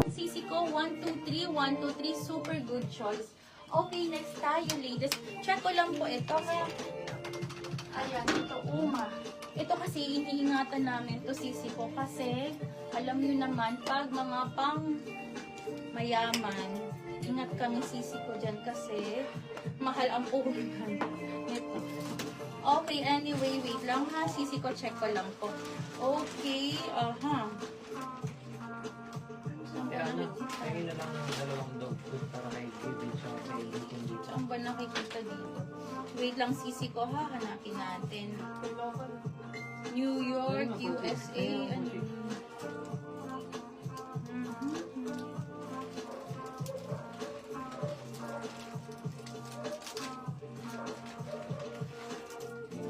Sisi ko, 1, 2, 3, 1, 2, 3, super good choice. Okay, next tayo, ladies. Check ko lang po ito. Kaya, ayan, ito, Uma. Ito kasi iniingatan namin to sisi ko kasi alam niyo naman pag mga pang mayaman, ingat kami sisi ko dyan kasi mahal ang puhunan. Ito. Okay, anyway, wait lang ha. Sisi ko, check ko lang po. Okay, aha. Kaya ayun na lang ng dalawang dog food para kay David siya kay David. Saan ba nakikita dito? Wait lang, sisi ko ha. Hanapin natin. New York, USA. Ano?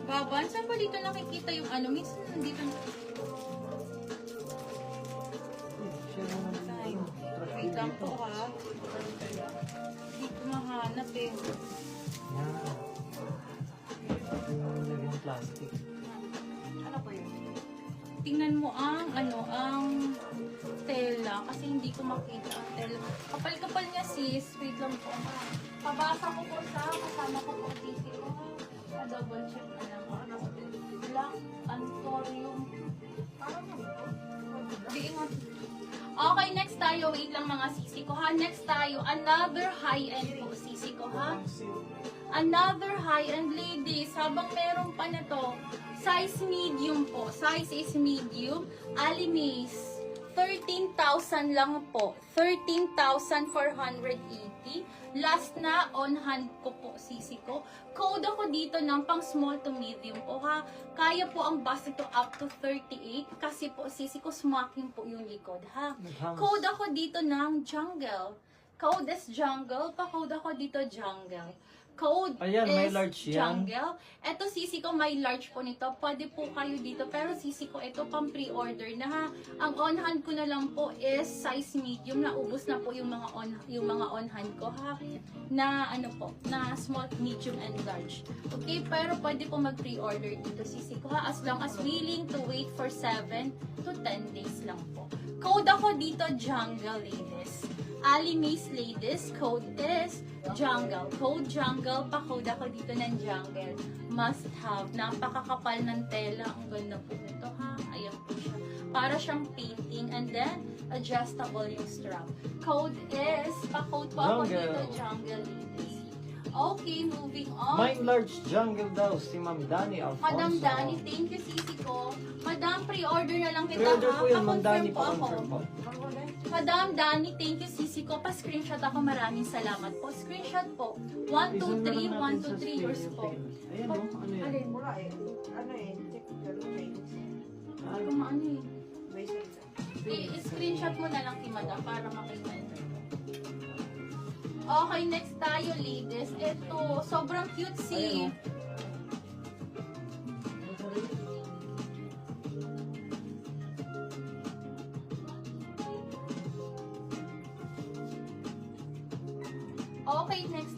Baban, saan ba dito nakikita yung ano? Minsan nandito. Wait lang po ha. Hindi ko mahanap eh. Lagyan plastic. Ano po yun? Tingnan mo ang tela kasi hindi ko makita ang tela. Kapal-kapal niya sis. Wait lang po. Pabasa ko po sa kasama ko po tisi ko. Double check na lang. Black Anthurium. Di ingat. Okay, next tayo. Wait lang mga sisi ko ha. Next tayo. Another high-end po sisi ko ha. Another high-end ladies. Habang meron pa na to. Size medium po. Size is medium. Alimis. 13,000 lang po. 13,480. Last na on hand ko po, sisi ko. Code ako dito ng pang small to medium po ha. Kaya po ang bust ito up to 38 kasi po sisi ko smoking po yung likod ha. Code ako dito ng jungle. Code is jungle. Pa-code ako dito jungle. Code Ayan, may is large yan. jungle. Ito sisi ko may large po nito. Pwede po kayo dito. Pero sisi ko ito pang pre-order na ha. Ang on hand ko na lang po is size medium. Naubos na po yung mga on hand ko ha. Na ano po, na small, medium and large. Okay, pero pwede po mag pre-order dito sisi ko ha. As long as willing to wait for 7 to 10 days lang po. Code ako dito jungle ladies. Alimis ladies, code is jungle. Code jungle, pa-code ako dito ng jungle. Must have. Napakakapal ng tela. Ang ganda po nito ha. Ayan po siya. Para siyang painting and then adjustable yung strap. Code is, pa-code po ako dito jungle ladies. Okay, moving on. My large jungle daw si Ma'am Dani Alfonso. Madam Dani, thank you sisi ko. Madam, pre-order na lang kita Pre-order ha. po yun, Ma'am Dani Pa-confirm po ako. pa-confirm po. Madam Dani, thank you sisi ko. Pa-screenshot ako. Maraming salamat po. Screenshot po. 1, 2, 3, 1, 2, 3 yours po. Ayan o, ano yan? Alin? Wala eh. Ano eh, check the ratings. Ay, kumaano eh. Basic. I-screenshot mo na lang kay Madam para makita nyo. Okay, next tayo ladies. Ito, sobrang cutesy. Okay, next